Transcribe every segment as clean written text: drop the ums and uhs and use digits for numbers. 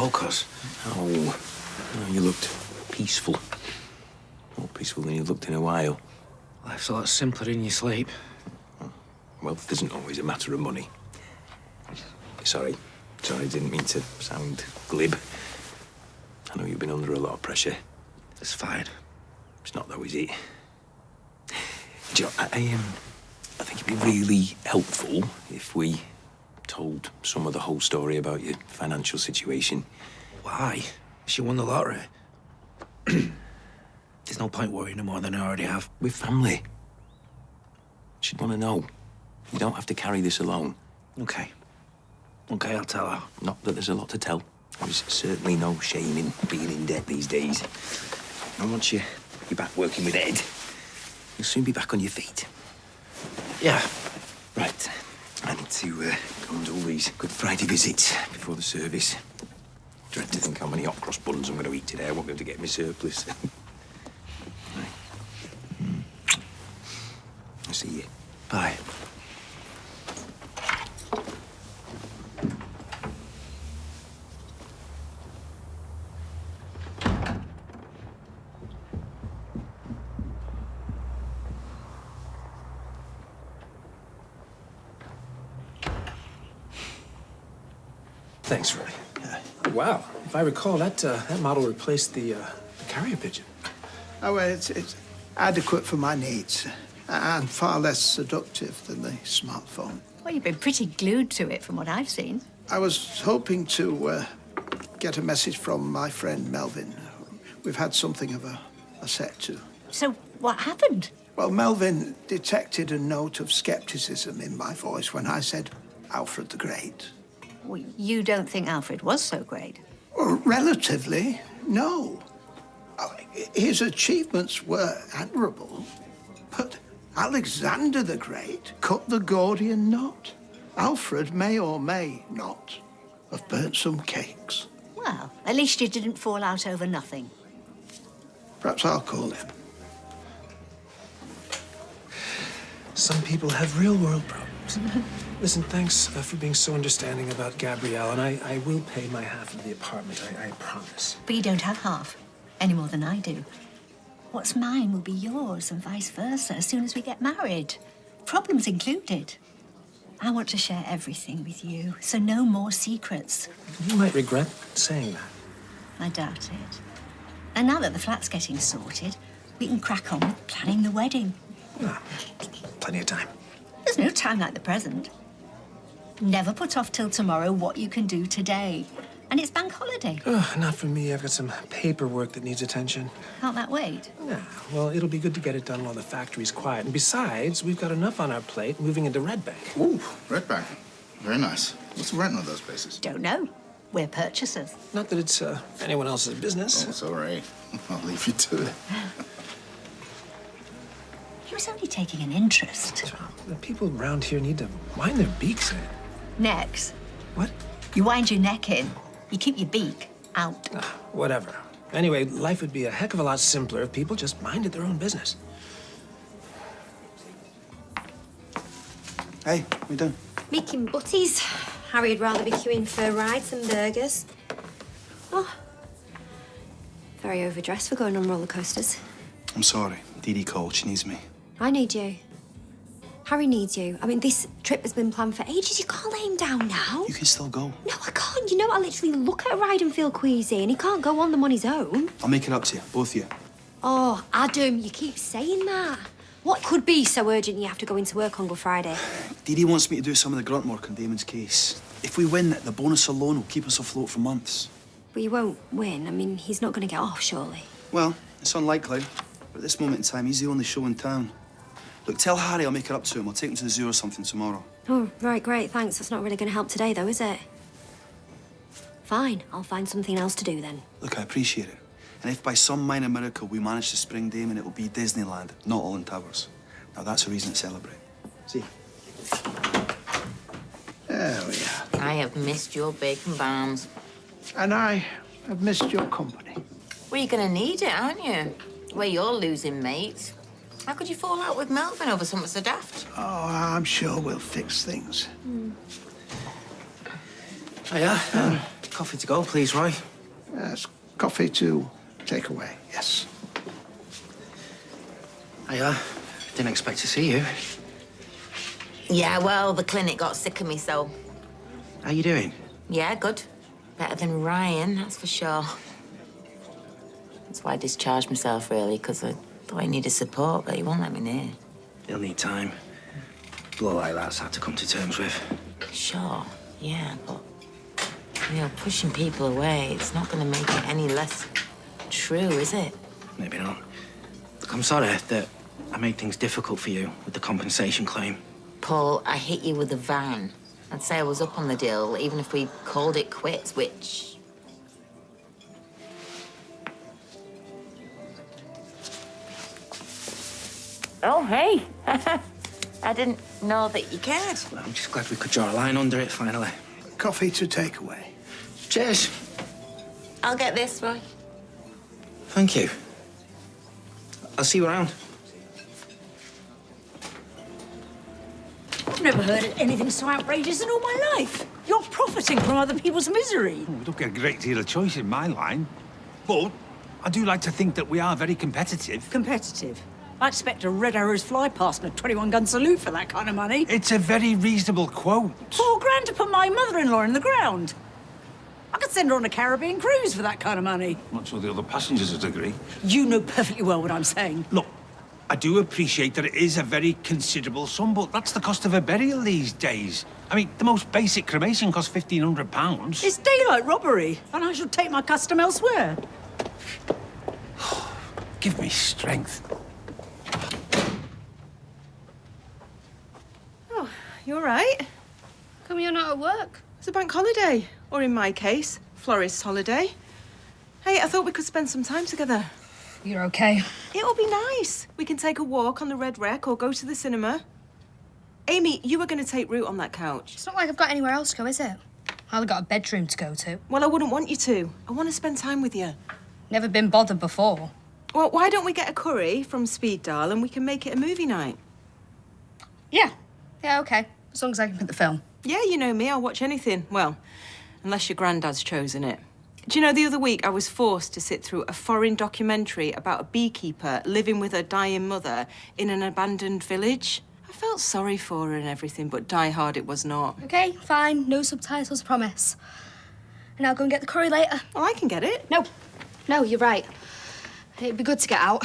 Locos. Oh, you looked peaceful. More peaceful than you've looked in a while. Life's a lot simpler in your sleep. Wealth isn't always a matter of money. Sorry, I didn't mean to sound glib. I know you've been under a lot of pressure. It's fine. It's not though, is it? Do you know, I think it'd be really helpful if we told some of the whole story about your financial situation. Why? She won the lottery. There's no point worrying no more than I already have. We're family. She'd want to know. You don't have to carry this alone. Okay. Okay, I'll tell her. Not that there's a lot to tell. There's certainly no shame in being in debt these days. And once you're back working with Ed, you'll soon be back on your feet. Yeah. Right. I need to go and do all these Good Friday visits before the service. Dread to think how many hot cross buns I'm going to eat today. I won't be able to get my surplus. I'll see you. Bye. Thanks, Roy. Wow. If I recall, that model replaced the carrier pigeon. Oh, well, it's adequate for my needs and far less seductive than the smartphone. Well, you've been pretty glued to it from what I've seen. I was hoping to get a message from my friend Melvin. We've had something of a set to. So what happened? Well, Melvin detected a note of skepticism in my voice when I said Alfred the Great. Well, you don't think Alfred was so great? Well, relatively, no. His achievements were admirable, but Alexander the Great cut the Gordian knot. Alfred may or may not have burnt some cakes. Well, at least you didn't fall out over nothing. Perhaps I'll call him. Some people have real-world problems. Listen, thanks for being so understanding about Gabrielle, and I will pay my half of the apartment, I promise. But you don't have half, any more than I do. What's mine will be yours and vice versa as soon as we get married. Problems included. I want to share everything with you, so no more secrets. You might regret saying that. I doubt it. And now that the flat's getting sorted, we can crack on with planning the wedding. Ah, plenty of time. There's no time like the present. Never put off till tomorrow what you can do today. And it's bank holiday. Not for me. I've got some paperwork that needs attention. Can't that wait? Yeah, well, it'll be good to get it done while the factory's quiet. And besides, we've got enough on our plate moving into Red Bank. Ooh, Red Bank. Very nice. What's the rent on those places? Don't know. We're purchasers. Not that it's anyone else's business. Oh, it's all right. I'll leave you to it. He was only taking an interest. The people around here need to wind their beaks in. Necks. What? You wind your neck in. You keep your beak out. Whatever. Anyway, life would be a heck of a lot simpler if people just minded their own business. Hey, what you doing? Making butties. Harry'd rather be queuing for rides than burgers. Oh. Very overdressed for going on roller coasters. I'm sorry. Dee Dee called. She needs me. I need you. Harry needs you. I mean, this trip has been planned for ages. You can't lay him down now. You can still go. No, I can't. You know, I literally look at a ride and feel queasy, and he can't go on them on his own. I'll make it up to you, both of you. Oh, Adam, you keep saying that. What could be so urgent you have to go into work on Good Friday? Dee Dee wants me to do some of the grunt work on Damon's case. If we win, the bonus alone will keep us afloat for months. But you won't win. I mean, he's not going to get off, surely. Well, it's unlikely. But at this moment in time, he's the only show in town. Look, tell Harry I'll make it up to him. I'll take him to the zoo or something tomorrow. Oh, right, great, thanks. That's not really going to help today, though, is it? Fine, I'll find something else to do then. Look, I appreciate it. And if by some minor miracle we manage to spring Damon, it will be Disneyland, not Alton Towers. Now, that's a reason to celebrate. See? There we are. I have missed your bacon bombs. And I have missed your company. Well, you're going to need it, aren't you? Where you're losing mates. How could you fall out with Melvin over something so daft? Oh, I'm sure we'll fix things. Hiya. Coffee to go, please, Roy. Yes, coffee to take away, yes. Hiya. Didn't expect to see you. Yeah, well, the clinic got sick of me, so... How you doing? Yeah, good. Better than Ryan, that's for sure. That's why I discharged myself, really, because I thought I needed support, but he won't let me near. You'll need time. Blow like that's hard to come to terms with. Sure, yeah, but... You know, pushing people away, it's not going to make it any less true, is it? Maybe not. Look, I'm sorry that I made things difficult for you with the compensation claim. Paul, I hit you with a van. I'd say I was up on the deal, even if we called it quits, which... Oh, hey. I didn't know that you cared. Well, I'm just glad we could draw a line under it, finally. Coffee to take away. Cheers. I'll get this, Roy. Thank you. I'll see you around. I've never heard of anything so outrageous in all my life. You're profiting from other people's misery. We don't get a great deal of choice in my line. But I do like to think that we are very competitive. Competitive? I expect a Red Arrows fly past and a 21-gun salute for that kind of money. It's a very reasonable quote. $4 to put my mother-in-law in the ground. I could send her on a Caribbean cruise for that kind of money. I'm not sure the other passengers would agree. You know perfectly well what I'm saying. Look, I do appreciate that it is a very considerable sum, but that's the cost of a burial these days. I mean, the most basic cremation costs £1,500. It's daylight robbery, and I shall take my custom elsewhere. Give me strength. Oh, you all right? Come you're not at work? It's a bank holiday, or in my case, florist's holiday. Hey, I thought we could spend some time together. You're okay. It'll be nice. We can take a walk on the Red Wreck or go to the cinema. Amy, you were going to take root on that couch. It's not like I've got anywhere else to go, is it? I've only got a bedroom to go to. Well, I wouldn't want you to. I want to spend time with you. Never been bothered before. Well, why don't we get a curry from Speed Dial and we can make it a movie night? Yeah. Yeah, okay. As long as I can pick the film. Yeah, you know me, I'll watch anything. Well, unless your granddad's chosen it. Do you know, the other week I was forced to sit through a foreign documentary about a beekeeper living with her dying mother in an abandoned village. I felt sorry for her and everything, but Die Hard it was not. Okay, fine. No subtitles, promise. And I'll go and get the curry later. Oh, I can get it. No. No, you're right. It'd be good to get out.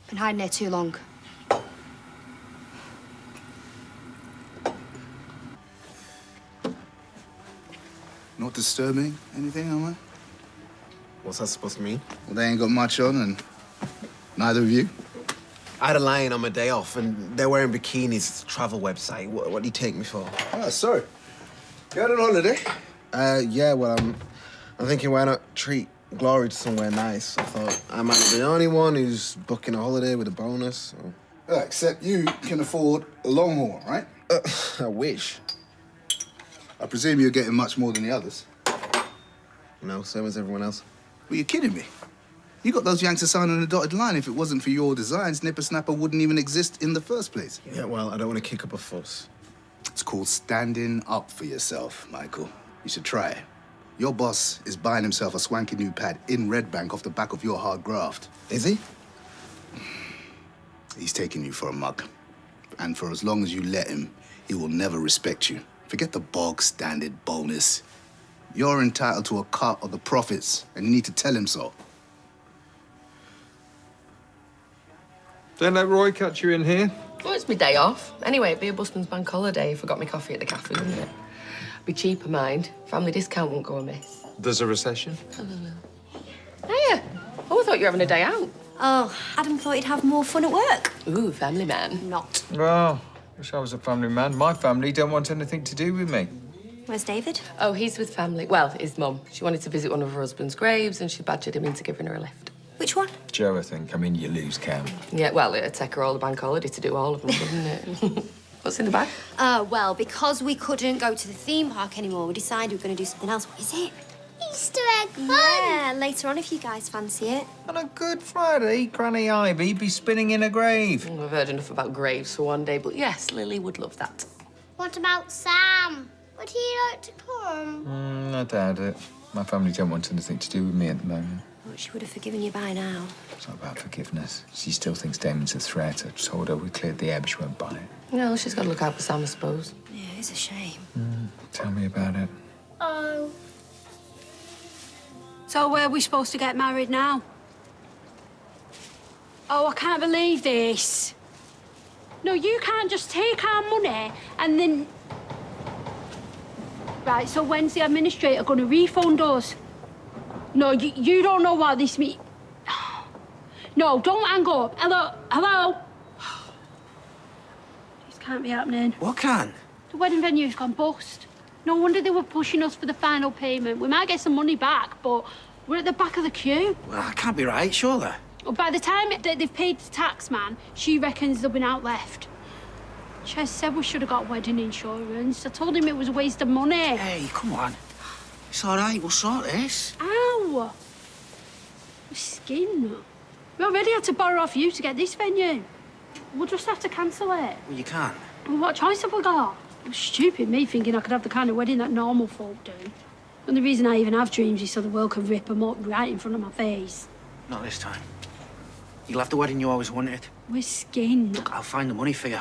Been hiding here too long. Not disturbing anything, am I? What's that supposed to mean? Well, they ain't got much on, and neither of you. I had a line on my day off, and they're wearing bikinis. It's a travel website. What do you take me for? Oh, sorry. You had on holiday? Yeah, well, I'm thinking why not treat Glory to somewhere nice. I thought I might be the only one who's booking a holiday with a bonus. Or... except you can afford a long haul, right? I wish. I presume you're getting much more than the others. No, same as everyone else. Well, you're kidding me. You got those Yanks to sign on a dotted line. If it wasn't for your designs, Nipper Snapper wouldn't even exist in the first place. Yeah, well, I don't want to kick up a fuss. It's called standing up for yourself, Michael. You should try it. Your boss is buying himself a swanky new pad in Red Bank off the back of your hard graft. Is he? He's taking you for a mug. And for as long as you let him, he will never respect you. Forget the bog standard bonus. You're entitled to a cut of the profits, and you need to tell him so. Don't let Roy catch you in here. Well, it's my day off. Anyway, it'd be a busman's bank holiday if I got my coffee at the cafe, wouldn't it? Be cheaper, mind. Family discount won't go amiss. There's a recession? Hiya. Oh, I thought you were having a day out. Oh, Adam thought he'd have more fun at work. Ooh, family man. Not. Well, wish I was a family man. My family don't want anything to do with me. Where's David? Oh, he's with family. Well, his mum. She wanted to visit one of her husband's graves and she badgered him into giving her a lift. Which one? Joe, I think. I mean, you lose count. Yeah, well, it'd take her all the bank holiday to do all of them, wouldn't it? What's in the bag? Well, because we couldn't go to the theme park anymore, we decided we were going to do something else. What is it? Easter egg fun! Yeah, later on if you guys fancy it. On a Good Friday, Granny Ivy be spinning in a grave. I've heard enough about graves for one day, but yes, Lily would love that. What about Sam? Would he like to come? I doubt it. My family don't want anything to do with me at the moment. Well, she would have forgiven you by now. It's not about forgiveness. She still thinks Damon's a threat. I told her we cleared the air, but she won't buy it. Well, she's got to look out for Sam, I suppose. Yeah, it's a shame. Tell me about it. Oh. So where are we supposed to get married now? Oh, I can't believe this. No, you can't just take our money and then... Right, so when's the administrator going to refund us? No, you don't know what this means. No, don't hang up. Hello? Hello? This can't be happening. What can? The wedding venue's gone bust. No wonder they were pushing us for the final payment. We might get some money back, but we're at the back of the queue. Well, that can't be right, surely. Well, by the time they've paid the tax man, she reckons there'll be out left. Ches said we should have got wedding insurance. I told him it was a waste of money. Hey, come on. It's all right, we'll sort this. Ow! My skin. We already had to borrow off you to get this venue. We'll just have to cancel it. Well, you can. Well, what choice have we got? It was stupid me thinking I could have the kind of wedding that normal folk do. And the reason I even have dreams is so the world can rip them up right in front of my face. Not this time. You'll have the wedding you always wanted. We're skinned. Look, I'll find the money for you.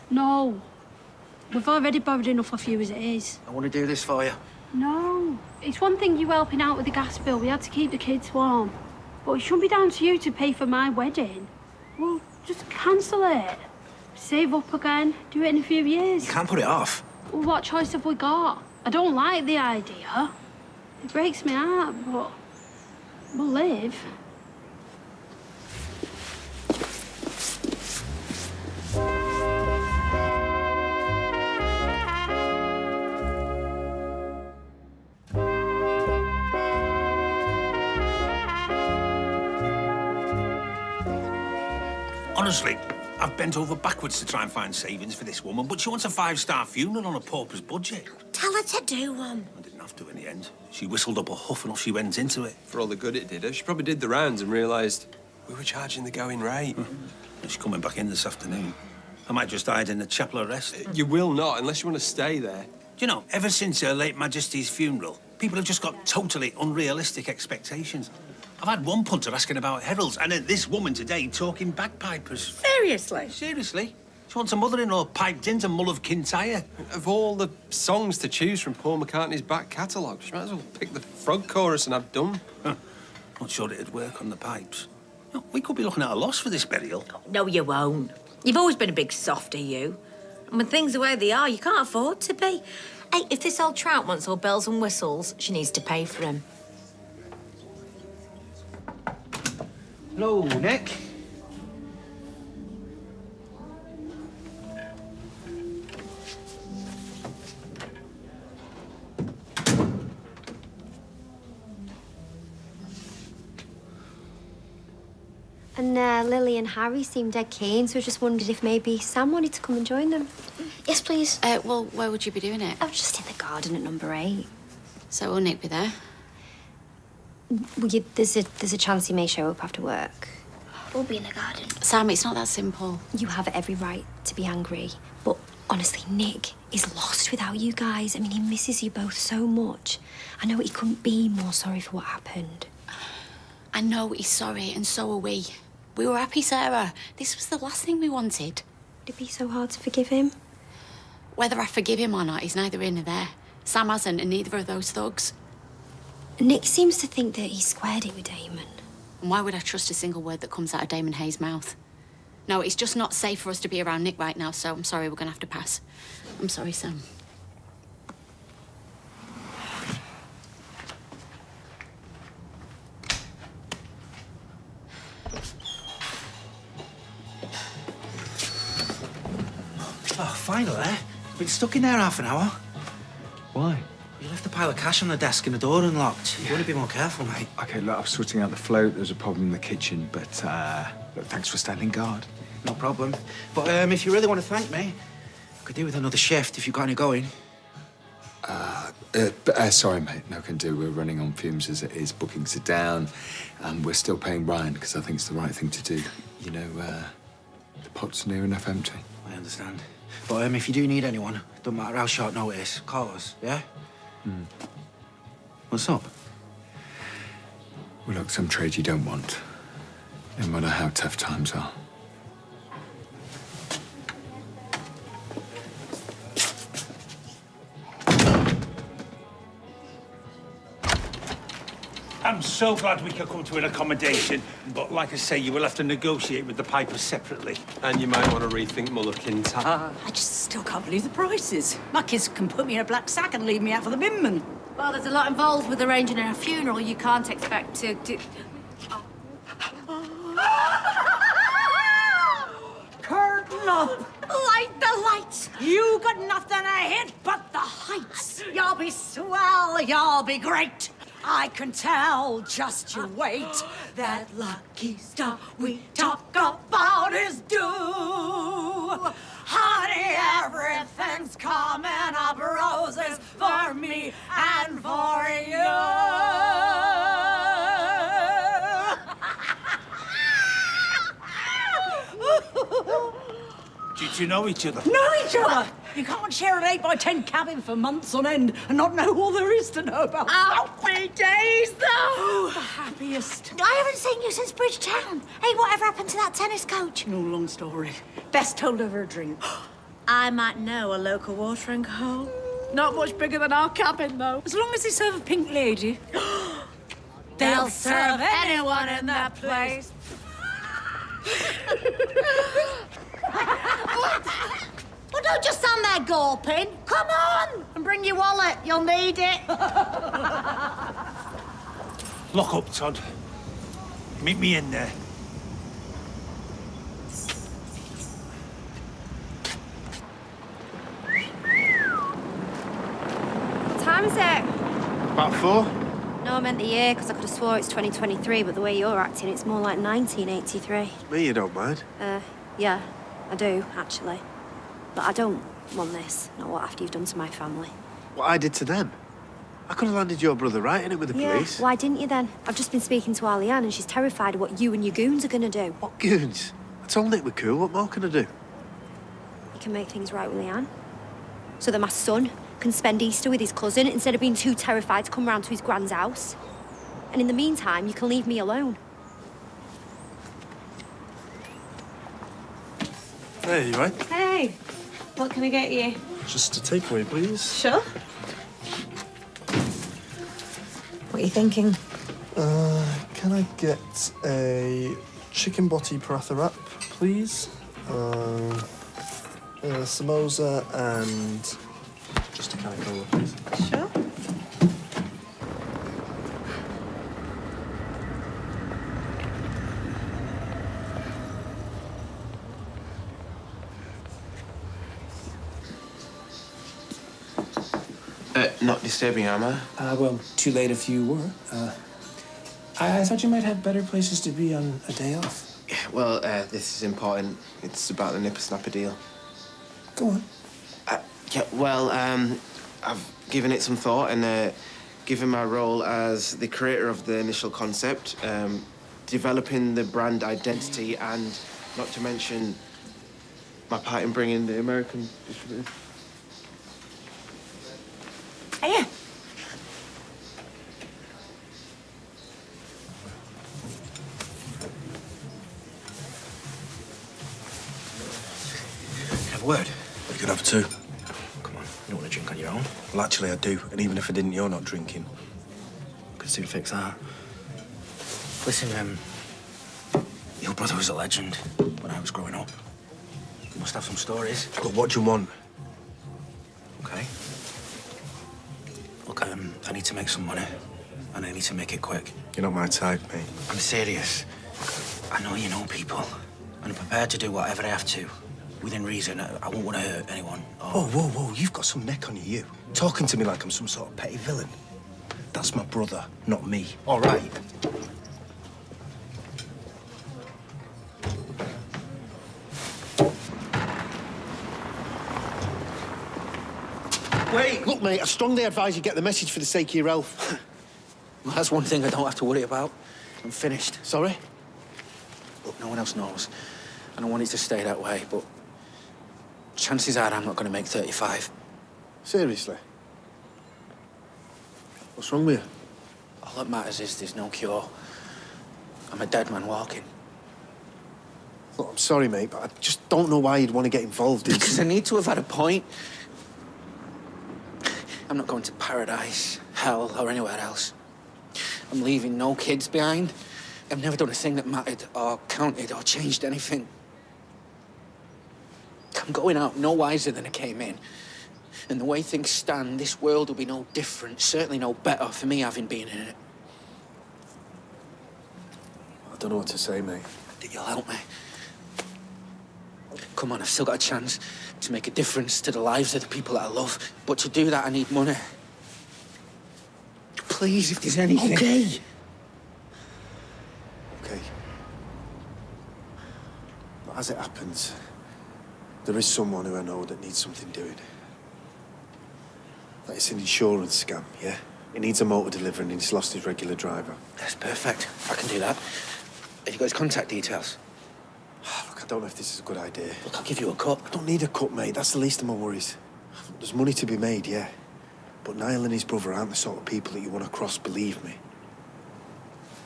No. We've already borrowed enough off you as it is. I want to do this for you. No. It's one thing you helping out with the gas bill. We had to keep the kids warm. But it shouldn't be down to you to pay for my wedding. Well, just cancel it. Save up again. Do it in a few years. You can't put it off. Well, what choice have we got? I don't like the idea. It breaks my heart, but we'll live. Honestly, I've bent over backwards to try and find savings for this woman, but she wants a five-star funeral on a pauper's budget. Tell her to do one. I didn't have to in the end. She whistled up a huff and off she went into it. For all the good it did her, she probably did the rounds and realised we were charging the going rate. She's coming back in this afternoon. I might just hide in the chapel of rest. You will not, unless you want to stay there. Do you know, ever since Her Late Majesty's funeral, people have just got totally unrealistic expectations. I've had one punter asking about heralds, and then this woman today talking bagpipers. Seriously? Seriously? She wants a mother-in-law piped into Mull of Kintyre. Of all the songs to choose from Paul McCartney's back catalogue, she might as well pick the frog chorus and have done. Not sure it'd work on the pipes. No, we could be looking at a loss for this burial. No, you won't. You've always been a big softy, you. And when things are the way they are, you can't afford to be. Hey, if this old trout wants all bells and whistles, she needs to pay for him. Hello, Nick. And Lily and Harry seemed dead keen, so I just wondered if maybe Sam wanted to come and join them. Yes, please. Well, where would you be doing it? I was just in the garden at number 8. So will Nick be there? Well, there's a chance he may show up after work. We'll be in the garden. Sam, it's not that simple. You have every right to be angry, but honestly, Nick is lost without you guys. I mean, he misses you both so much. I know he couldn't be more sorry for what happened. I know he's sorry, and so are we. We were happy, Sarah. This was the last thing we wanted. Would it be so hard to forgive him? Whether I forgive him or not is neither here nor there. Sam hasn't, and neither of those thugs. Nick seems to think that he squared it with Damon. And why would I trust a single word that comes out of Damon Hayes' mouth? No, it's just not safe for us to be around Nick right now, so I'm sorry, we're going to have to pass. I'm sorry, Sam. Oh, finally. Been stuck in there half an hour. Why? You left a pile of cash on the desk and the door unlocked. You want to be more careful, mate. Okay, look, I was sorting out the float. There was a problem in the kitchen, but look, thanks for standing guard. No problem. But if you really want to thank me, I could do with another shift if you've got any going. Sorry, mate, no can do. We're running on fumes as it is. Bookings are down, and we're still paying Ryan because I think it's the right thing to do. You know, the pot's near enough empty. I understand. But if you do need anyone, don't matter how short notice, call us, yeah? Mm. What's up? Well, look, some trade you don't want, no matter how tough times are. I'm so glad we could come to an accommodation, but like I say, you will have to negotiate with the Pipers separately. And you might want to rethink Mulligan I just still can't believe the prices. My kids can put me in a black sack and leave me out for the binman. Well, there's a lot involved with arranging a funeral. You can't expect to do... Curtain up! Light the lights! You got nothing to hit but the heights. You'll be swell, you'll be great. I can tell, just you wait. That lucky star we talk about is due. Honey, everything's coming up roses for me and for you. Do you know each other? Know each other? You can't share an 8x10 cabin for months on end and not know all there is to know about. Happy days, though! The happiest. I haven't seen you since Bridgetown. Hey, whatever happened to that tennis coach? No long story. Best told over a drink. I might know a local watering hole. Not much bigger than our cabin, though. As long as they serve a pink lady. They'll serve anyone in that place. Well, don't just stand there gawping. Come on and bring your wallet. You'll need it. Lock up, Todd. Meet me in there. What time is it? About 4? No, I meant the year, because I could have swore it's 2023, but the way you're acting, it's more like 1983. Me, you don't mind? Yeah, I do, actually. But I don't want this, not what after you've done to my family. What I did to them? I could have landed your brother right in it with the police. Why didn't you then? I've just been speaking to Alianne and she's terrified of what you and your goons are going to do. What goons? I told Nick we're cool. What more can I do? You can make things right with Leanne. So that my son can spend Easter with his cousin instead of being too terrified to come round to his grand's house. And in the meantime, you can leave me alone. Hey, you right? Hey, what can I get you? Just a takeaway, please. Sure. What are you thinking? Can I get a chicken botti paratha wrap, please? Samosa and just a can of cola, please. Sure. Not disturbing, am I? Well, too late if you were. I thought you might have better places to be on a day off. Well, this is important. It's about the Nipper-Snapper deal. Go on. Yeah, well, I've given it some thought and given my role as the creator of the initial concept, developing the brand identity, and not to mention my part in bringing the American distributor. Hey, Have a word. You could have two. Come on, you don't want to drink on your own. Well, actually, I do. And even if I didn't, you're not drinking. Could soon fix that. Listen, your brother was a legend when I was growing up. You must have some stories. Look, what do you want? Okay. Look, I need to make some money, and I need to make it quick. You're not my type, mate. I'm serious. I know you know people, and I'm prepared to do whatever I have to, within reason. I won't want to hurt anyone. Whoa, whoa, whoa. You've got some neck on you. Talking to me like I'm some sort of petty villain. That's my brother, not me. All right. Wait! Look, mate, I strongly advise you get the message for the sake of your health. Well, that's one thing I don't have to worry about. I'm finished. Sorry? Look, no one else knows. I don't want it to stay that way, but chances are I'm not going to make 35. Seriously? What's wrong with you? All that matters is there's no cure. I'm a dead man walking. Look, I'm sorry, mate, but I just don't know why you'd want to get involved in... Because I need to have had a point. I'm not going to paradise, hell, or anywhere else. I'm leaving no kids behind. I've never done a thing that mattered or counted or changed anything. I'm going out no wiser than I came in. And the way things stand, this world will be no different, certainly no better for me having been in it. I don't know what to say, mate. You'll help me. Come on, I've still got a chance to make a difference to the lives of the people that I love. But to do that, I need money. Please, if there's anything... Okay. Okay. But as it happens, there is someone who I know that needs something doing. Like it's an insurance scam, yeah? He needs a motor delivery and he's lost his regular driver. That's perfect. I can do that. Have you got his contact details? Look, I don't know if this is a good idea. Look, I'll give you a cut. I don't need a cut, mate. That's the least of my worries. There's money to be made, yeah. But Niall and his brother aren't the sort of people that you want to cross, believe me.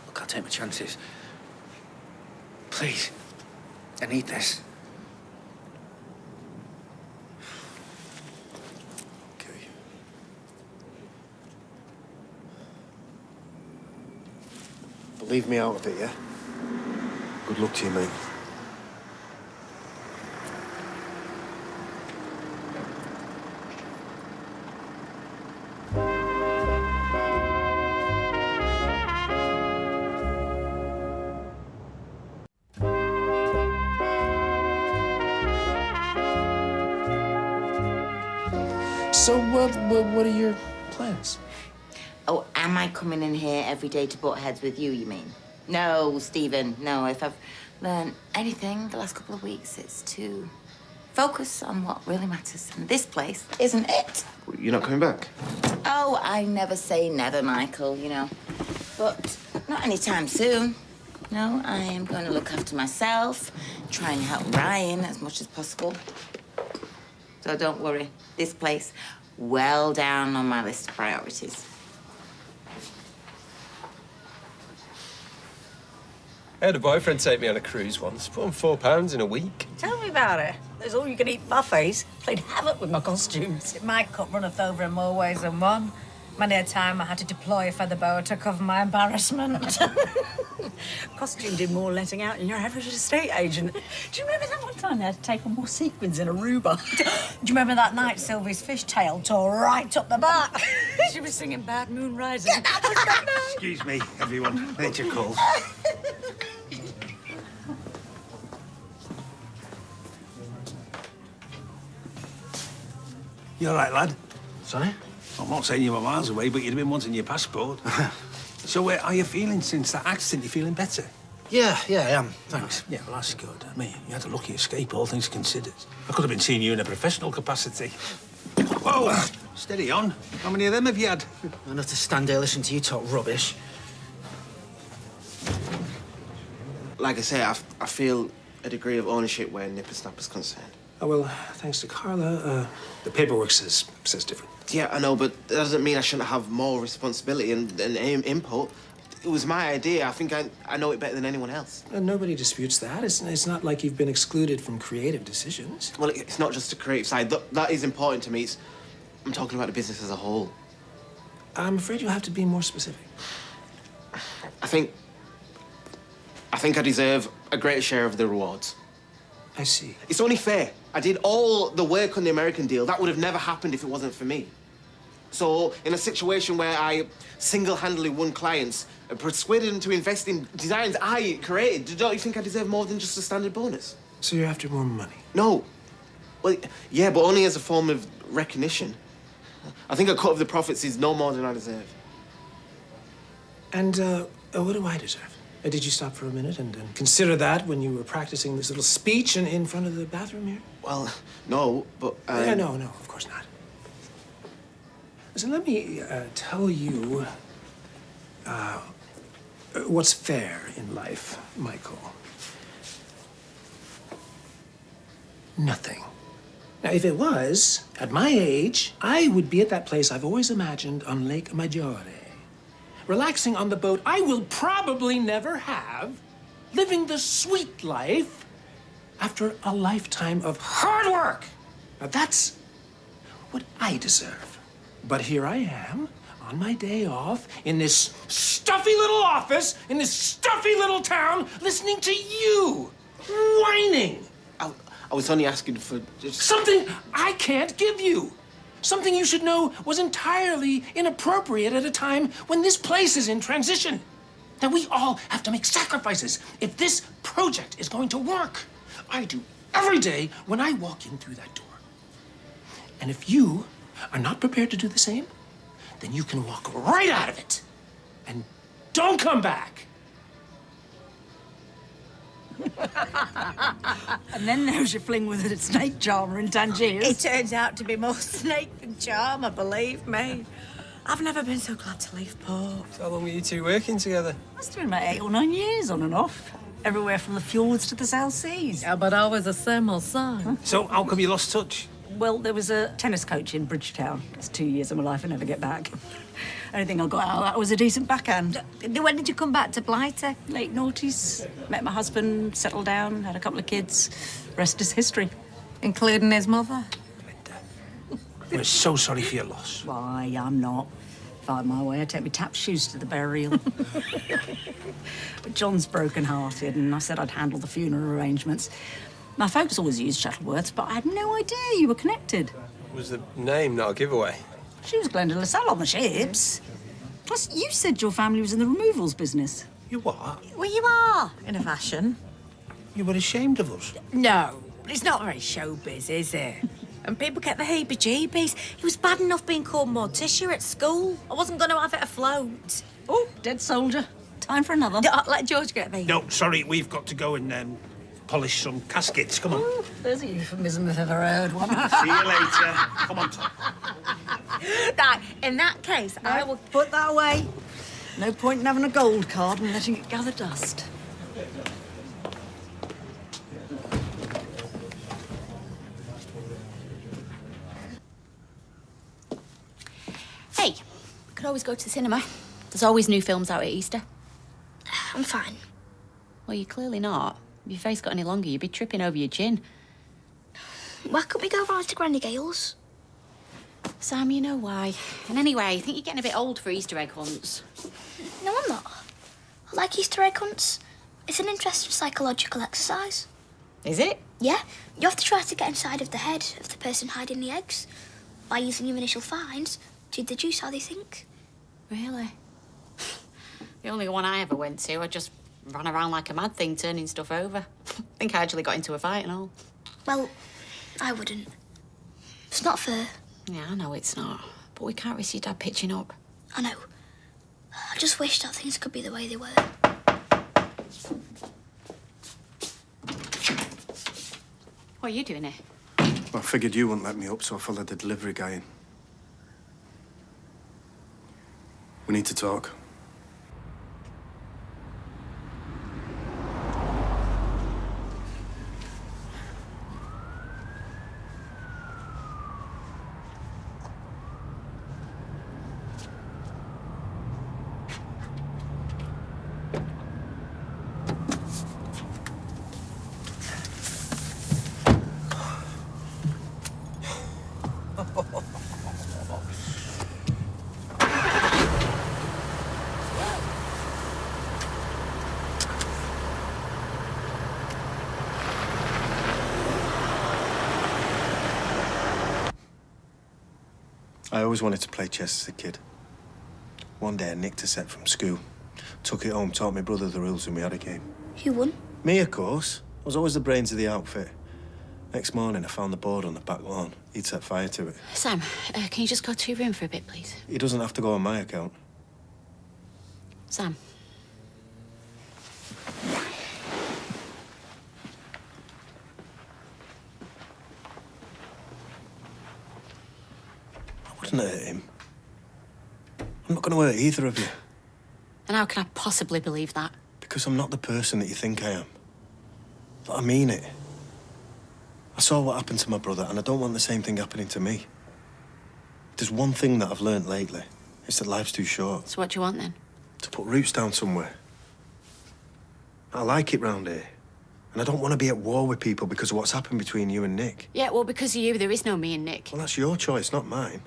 Look, I'll take my chances. Please. I need this. Okay. But leave me out of it, yeah? Good luck to you, mate. So, what are your plans? Oh, am I coming in here every day to butt heads with you, you mean? No, Stephen, no. If I've learned anything the last couple of weeks, it's to focus on what really matters. And this place isn't it. You're not coming back? Oh, I never say never, Michael, you know. But not anytime soon. No, I am going to look after myself, try and help Ryan as much as possible. So don't worry, this place, well down on my list of priorities. I had a boyfriend take me on a cruise once. Put on £4 in a week. Tell me about it. Those all-you-can-eat buffets played havoc with my costumes. My cup runneth over in more ways than one. Many a time I had to deploy a feather boa to cover my embarrassment. Costume did more letting out than your average estate agent. Do you remember that one time they had to take on more sequins in Aruba? Do you remember that night Sylvie's fishtail tore right up the back? She was singing Bad Moon Rising. Yeah, that was that night. Excuse me, everyone. Nature calls. You all right, lad? Sorry? I'm not saying you were miles away, but you'd have been wanting your passport. So, how are you feeling since that accident? You feeling better? Yeah, I am. Thanks. Yeah, well, that's good. I mean, you had a lucky escape, all things considered. I could have been seeing you in a professional capacity. Whoa! Steady on. How many of them have you had? Enough to stand there listening to you talk rubbish. Like I say, I feel a degree of ownership where Nippersnapper's concerned. Oh, well, thanks to Carla, the paperwork says different. Yeah, I know, but that doesn't mean I shouldn't have more responsibility and input. It was my idea. I think I know it better than anyone else. And nobody disputes that. It's not like you've been excluded from creative decisions. Well, it's not just the creative side. That is important to me. I'm talking about the business as a whole. I'm afraid you'll have to be more specific. I think I deserve a greater share of the rewards. I see. It's only fair. I did all the work on the American deal. That would have never happened if it wasn't for me. So, in a situation where I single-handedly won clients and persuaded them to invest in designs I created, don't you think I deserve more than just a standard bonus? So you're after more money? No. Well, yeah, but only as a form of recognition. I think a cut of the profits is no more than I deserve. And what do I deserve? Did you stop for a minute and consider that when you were practicing this little speech in front of the bathroom here? Well, no, but... Yeah, no, of course not. Listen, let me tell you what's fair in life, Michael. Nothing. Now, if it was, at my age, I would be at that place I've always imagined on Lake Maggiore, relaxing on the boat I will probably never have, living the sweet life after a lifetime of hard work. Now that's what I deserve. But here I am, on my day off, in this stuffy little office, in this stuffy little town, listening to you, whining. I was only asking for just... Something I can't give you. Something you should know was entirely inappropriate at a time when this place is in transition. That we all have to make sacrifices if this project is going to work. I do every day when I walk in through that door. And if you are not prepared to do the same, then you can walk right out of it. And don't come back. And then there's your fling with a snake charmer in Tangiers. It turns out to be more snake than charmer, believe me. I've never been so glad to leave port. How long were you two working together? It's been about 8 or 9 years, on and off. Everywhere from the fjords to the South Seas. Yeah, but I was a similar son. So how come you lost touch? Well, there was a tennis coach in Bridgetown. It's 2 years of my life I never get back. Only thing I got out of that was a decent backhand. When did you come back to Blighty? Late noughties. Met my husband, settled down, had a couple of kids. Rest is history. Including his mother? We're so sorry for your loss. Why, I'm not. If I had my way, I'd take my tap shoes to the burial. But John's broken-hearted, and I said I'd handle the funeral arrangements. My folks always used Shuttleworths, but I had no idea you were connected. Was the name not a giveaway? She was Glenda LaSalle on the ships. Plus, you said your family was in the removals business. You what? Well, you are, in a fashion. You were ashamed of us? No, but it's not very showbiz, is it? And people get the heebie-jeebies. It was bad enough being called Morticia at school. I wasn't going to have it afloat. Oh, dead soldier. Time for another. Let George get these. No, sorry, we've got to go and polish some caskets. Come on. Ooh, there's a euphemism if ever heard one. See you later. Come on, Tom. Right, in that case, I will... Put that away. No point in having a gold card and letting it gather dust. Hey, we could always go to the cinema. There's always new films out at Easter. I'm fine. Well, you're clearly not. If your face got any longer, you'd be tripping over your chin. Why couldn't we go round to Granny Gale's? Sam, you know why. And anyway, I think you're getting a bit old for Easter egg hunts. No, I'm not. I like Easter egg hunts. It's an interesting psychological exercise. Is it? Yeah. You have to try to get inside of the head of the person hiding the eggs. By using your initial finds to deduce how they think. Really? The only one I ever went to, I just ran around like a mad thing, turning stuff over. I think I actually got into a fight and all. Well, I wouldn't. It's not fair. Yeah, I know it's not. But we can't risk your dad pitching up. I know. I just wish that things could be the way they were. What are you doing here? I figured you wouldn't let me up, so I followed the delivery guy in. We need to talk. I always wanted to play chess as a kid. One day I nicked a set from school, took it home, taught my brother the rules, and we had a game. Who won? Me, of course. I was always the brains of the outfit. Next morning, I found the board on the back lawn. He'd set fire to it. Sam, can you just go to your room for a bit, please? He doesn't have to go on my account. Sam. I wouldn't hurt him. I'm not going to hurt either of you. And how can I possibly believe that? Because I'm not the person that you think I am. But I mean it. I saw what happened to my brother, and I don't want the same thing happening to me. There's one thing that I've learned lately. It's that life's too short. So what do you want, then? To put roots down somewhere. I like it round here. And I don't want to be at war with people because of what's happened between you and Nick. Yeah, well, because of you, there is no me and Nick. Well, that's your choice, not mine.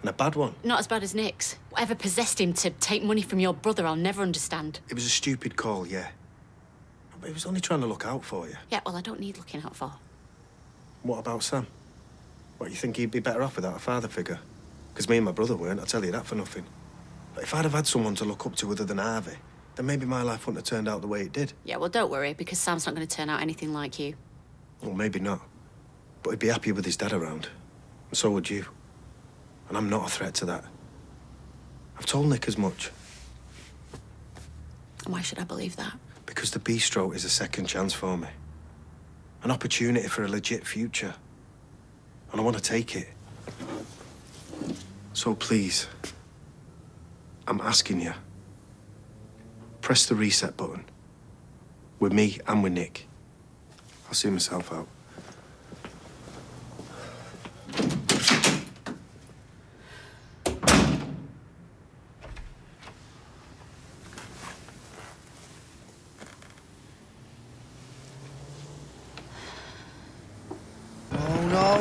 And a bad one. Not as bad as Nick's. Whatever possessed him to take money from your brother, I'll never understand. It was a stupid call, yeah. But he was only trying to look out for you. Yeah, well, I don't need looking out for. What about Sam? What, you think he'd be better off without a father figure? Because me and my brother weren't, I'll tell you that for nothing. But if I'd have had someone to look up to other than Harvey, then maybe my life wouldn't have turned out the way it did. Yeah, well, don't worry, because Sam's not going to turn out anything like you. Well, maybe not. But he'd be happier with his dad around. And so would you. And I'm not a threat to that. I've told Nick as much. And why should I believe that? Because the bistro is a second chance for me. An opportunity for a legit future. And I want to take it. So please, I'm asking you, press the reset button. With me and with Nick. I'll see myself out.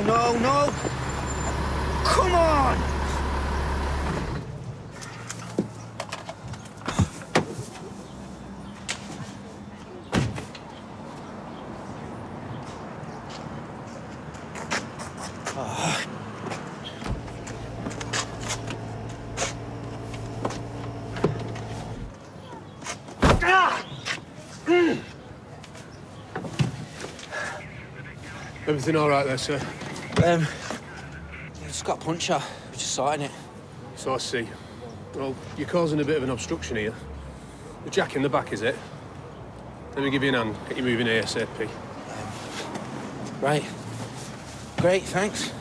No! Come on! Everything all right there, sir? Just got a puncture. We're just sorting it. So I see. Well, you're causing a bit of an obstruction here. The jack in the back, is it? Let me give you an hand. Get you moving ASAP. Right. Great, thanks.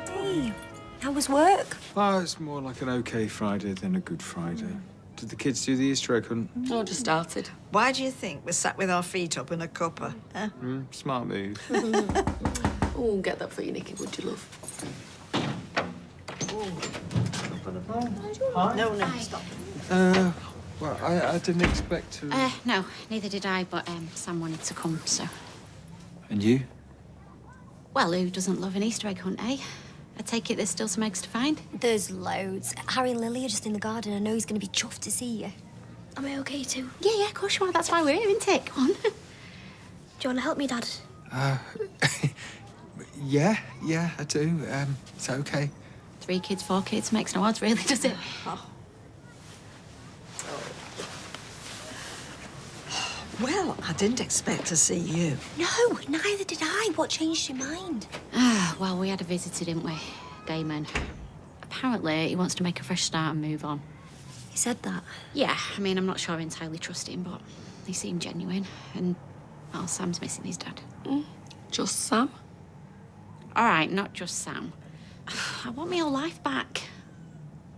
Hey, how was work? Oh, it's more like an okay Friday than a good Friday. Did the kids do the Easter egg hunt? Oh, just started. Why do you think we're sat with our feet up in a cuppa? Huh? Smart move. Oh, get that for you, Nicky, would you, love? No, stop. Well, I didn't expect to... No, neither did I, but Sam wanted to come, so... And you? Well, who doesn't love an Easter egg hunt, eh? I take it there's still some eggs to find? There's loads. Harry and Lily are just in the garden. I know he's going to be chuffed to see you. Am I okay too? Yeah, of course you are. That's why we're here, isn't it? Come on. Do you want to help me, Dad? Yeah, I do. It's okay. 3 kids, 4 kids makes no odds, really, does it? Well, I didn't expect to see you. No, neither did I. What changed your mind? Well, we had a visitor, didn't we? Damon. Apparently, he wants to make a fresh start and move on. He said that? Yeah, I mean, I'm not sure I entirely trust him, but he seemed genuine. And, well, Sam's missing his dad. Just Sam? All right, not just Sam. I want my whole life back.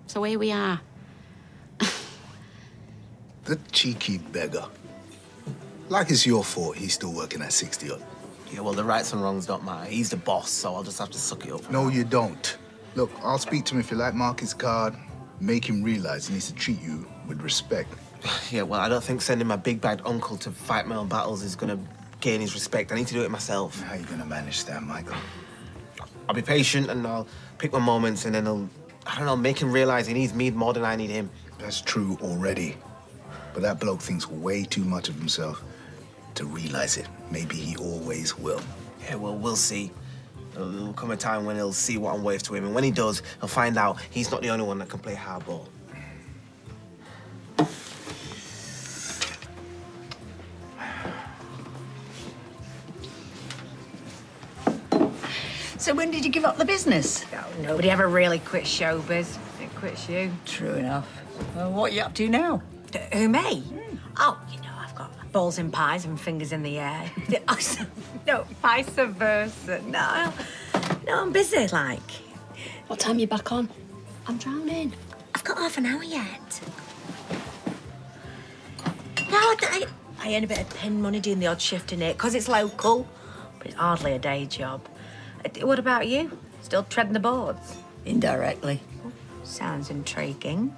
So here we are. The cheeky beggar. Like it's your fault he's still working at 60-odd. Yeah, well, the rights and wrongs don't matter. He's the boss, so I'll just have to suck it up. No, you don't. Look, I'll speak to him if you like Mark's card. Make him realize he needs to treat you with respect. Yeah, well, I don't think sending my big bad uncle to fight my own battles is gonna gain his respect. I need to do it myself. How are you gonna manage that, Michael? I'll be patient and I'll pick my moments and then I don't know, make him realize he needs me more than I need him. That's true already. But that bloke thinks way too much of himself to realize it. Maybe he always will. Yeah, well, we'll see. There'll come a time when he'll see what I'm worth to him, and when he does, he'll find out he's not the only one that can play hardball. So when did you give up the business? Oh, nobody ever really quits showbiz. It quits you. True enough. Well, what are you up to now? Who, me? Oh, you know, I've got balls in pies and fingers in the air. No, vice versa. No, I'm busy, like. What time are you back on? I'm drowning. I've got half an hour yet. No, I earn a bit of pen money doing the odd shift in it, because it's local, but it's hardly a day job. What about you? Still treading the boards? Indirectly. Sounds intriguing.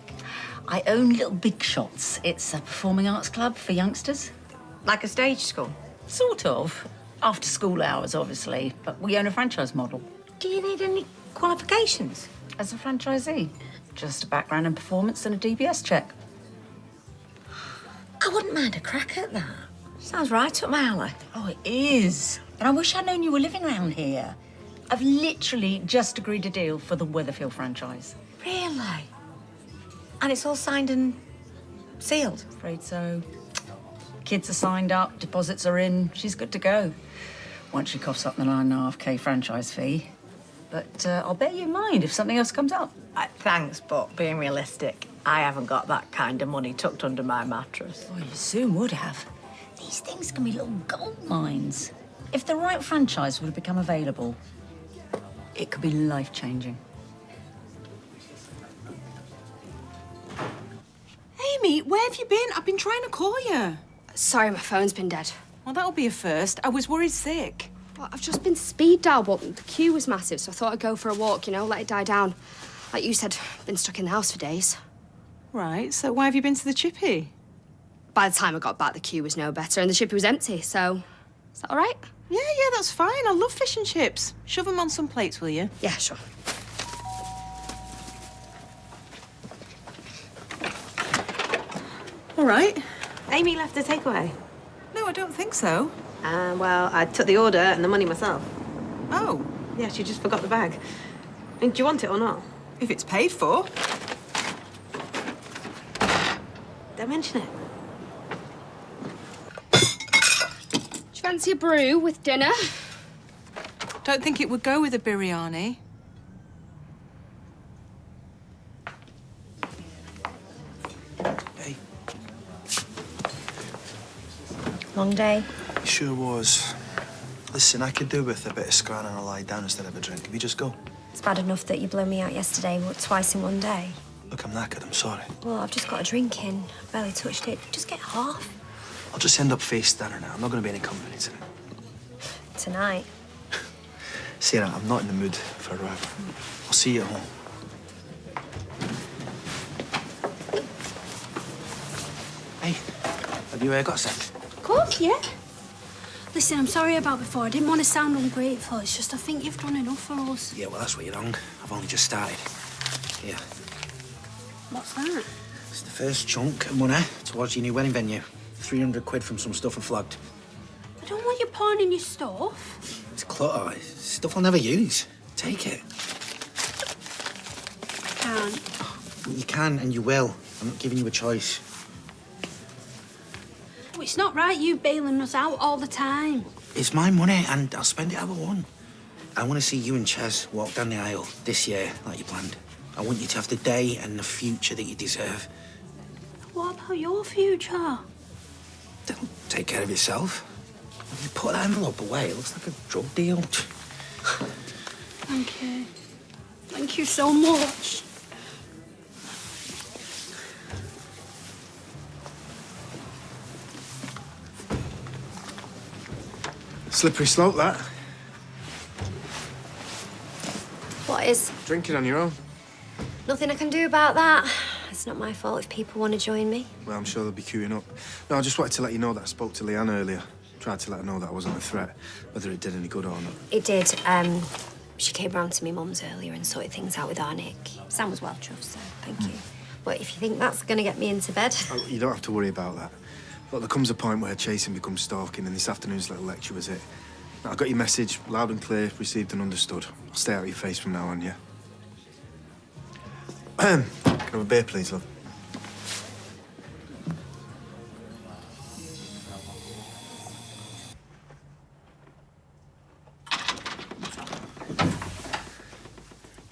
I own Little Big Shots. It's a performing arts club for youngsters. Like a stage school? Sort of. After school hours, obviously, but we own a franchise model. Do you need any qualifications? As a franchisee, just a background in performance and a DBS check. I wouldn't mind a crack at that. Sounds right up my alley. Oh, it is. And I wish I'd known you were living around here. I've literally just agreed a deal for the Weatherfield franchise. Really? And it's all signed and sealed? Afraid so. Kids are signed up, deposits are in. She's good to go. Once she coughs up the 9.5K franchise fee. But I'll bear you in mind if something else comes up. Thanks, but being realistic, I haven't got that kind of money tucked under my mattress. Oh, you soon would have. These things can be little gold mines. If the right franchise would have become available, it could be life-changing. Amy, where have you been? I've been trying to call you. Sorry, my phone's been dead. Well, that'll be a first. I was worried sick. Well, I've just been speed dial, but the queue was massive, so I thought I'd go for a walk, you know, let it die down. Like you said, been stuck in the house for days. Right, so why have you been to the Chippy? By the time I got back, the queue was no better and the chippy was empty, so... Is that all right? Yeah, that's fine. I love fish and chips. Shove them on some plates, will you? Yeah, sure. All right. Amy left the takeaway. No, I don't think so. Well, I took the order and the money myself. Oh. Yeah, she just forgot the bag. I mean, do you want it or not? If it's paid for. Don't mention it. Do you fancy a brew with dinner? Don't think it would go with a biryani. Hey. Long day. It sure was. Listen, I could do with a bit of scran and a lie down instead of a drink. If you just go. It's bad enough that you blew me out yesterday, twice in one day. Look, I'm knackered. I'm sorry. Well, I've just got a drink in. Barely touched it. Just get half. I'll just end up face down now. I'm not going to be any company tonight. Tonight. Sarah, I'm not in the mood for a row. I'll see you at home. Hey, have you got a sec? Of course, yeah. Listen, I'm sorry about before. I didn't want to sound ungrateful. It's just I think you've done enough for us. Yeah, well, that's where you're wrong. I've only just started. Here. What's that? It's the first chunk of money towards your new wedding venue. 300 quid from some stuff I flogged. I don't want you pouring in your stuff. It's clutter. It's stuff I'll never use. Take it. I can't. You can and you will. I'm not giving you a choice. Oh, it's not right you bailing us out all the time. It's my money and I'll spend it how I want. I want to see you and Ches walk down the aisle this year like you planned. I want you to have the day and the future that you deserve. What about your future? Take care of yourself. You put that envelope away. It looks like a drug deal. Thank you. Thank you so much. Slippery slope, that. What is? Drinking on your own. Nothing I can do about that. It's not my fault if people want to join me. Well, I'm sure they'll be queuing up. No, I just wanted to let you know that I spoke to Leanne earlier. Tried to let her know that I wasn't a threat, whether it did any good or not. It did. She came round to me mum's earlier and sorted things out with our Nick. Sam was well chuffed, so thank you. But if you think that's going to get me into bed... Oh, you don't have to worry about that. Look, there comes a point where chasing becomes stalking, and this afternoon's little lecture was it. Now, I got your message loud and clear, received and understood. I'll stay out of your face from now on, yeah? Can I have a beer, please, love?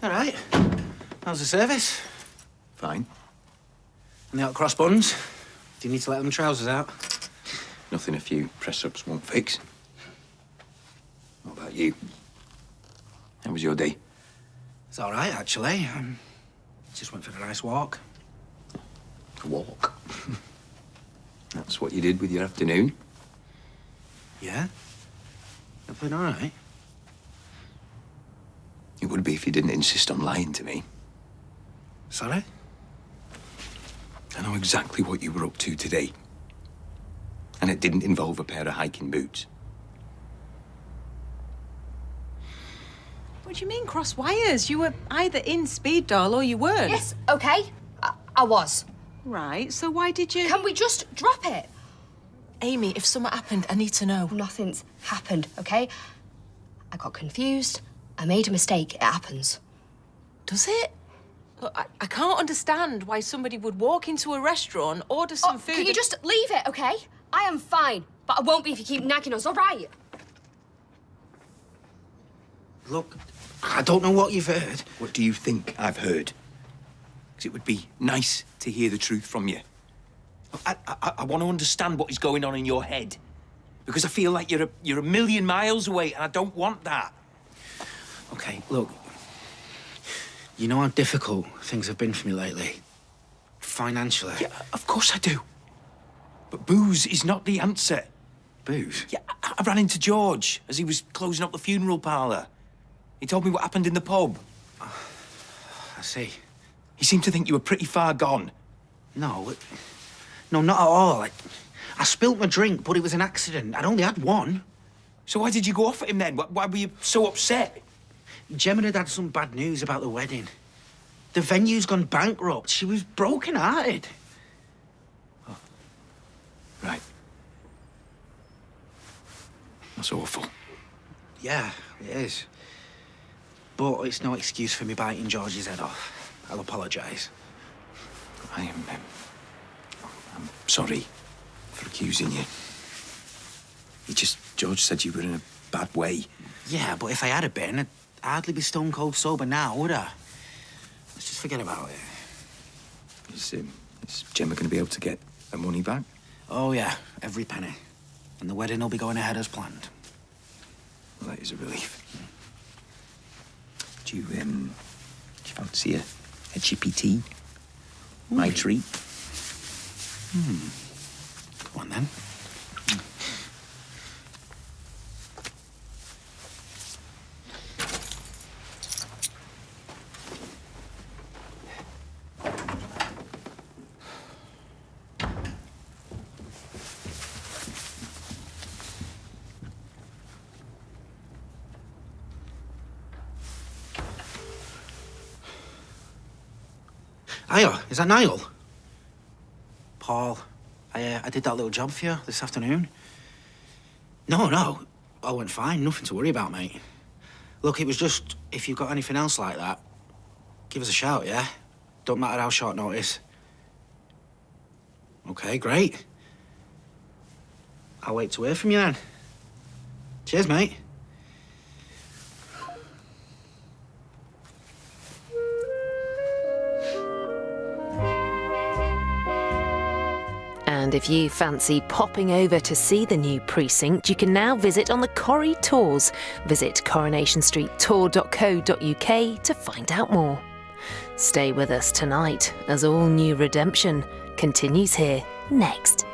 All right. How's the service? Fine. And the hot cross buns? Do you need to let them trousers out? Nothing a few press-ups won't fix. What about you? How was your day? It's all right, actually. Just went for a nice walk. A walk? That's what you did with your afternoon. Yeah? I've been all right. It would be if you didn't insist on lying to me. Sorry? I know exactly what you were up to today. And it didn't involve a pair of hiking boots. What do you mean, cross wires? You were either in Speed Doll or you weren't. Yes, okay. I was. Right, so why did you... Can we just drop it? Amy, if something happened, I need to know. Nothing's happened, okay? I got confused. I made a mistake. It happens. Does it? Look, I can't understand why somebody would walk into a restaurant, order some food... Can you just leave it, okay? I am fine, but I won't be if you keep nagging us, all right? Look, I don't know what you've heard. What do you think I've heard? Because it would be nice to hear the truth from you. I want to understand what is going on in your head. Because I feel like you're a million miles away, and I don't want that. Okay, look. You know how difficult things have been for me lately? Financially. Yeah, of course I do. But booze is not the answer. Booze? Yeah, I ran into George as he was closing up the funeral parlour. He told me what happened in the pub. I see. He seemed to think you were pretty far gone. No, not at all. I spilt my drink, but it was an accident. I'd only had one. So why did you go off at him then? Why were you so upset? Gemma had some bad news about the wedding. The venue's gone bankrupt. She was broken-hearted. Oh. Right. That's awful. Yeah, it is. But it's no excuse for me biting George's head off. I'll apologise. I'm sorry for accusing you. George said you were in a bad way. Yeah, but if I had been, I'd hardly be stone cold sober now, would I? Let's just forget about it. Is Gemma going to be able to get her money back? Oh, yeah, every penny. And the wedding will be going ahead as planned. Well, that is a relief. Do you fancy a chippy tea? My treat? Go on, then. Hiya, is that Niall? Paul, I did that little job for you this afternoon. No, all went fine. Nothing to worry about, mate. Look, it was just, if you've got anything else like that, give us a shout, yeah? Don't matter how short notice. Okay, great. I'll wait to hear from you then. Cheers, mate. And if you fancy popping over to see the new precinct, you can now visit on the Corrie Tours. Visit coronationstreettour.co.uk to find out more. Stay with us tonight as all new redemption continues here next.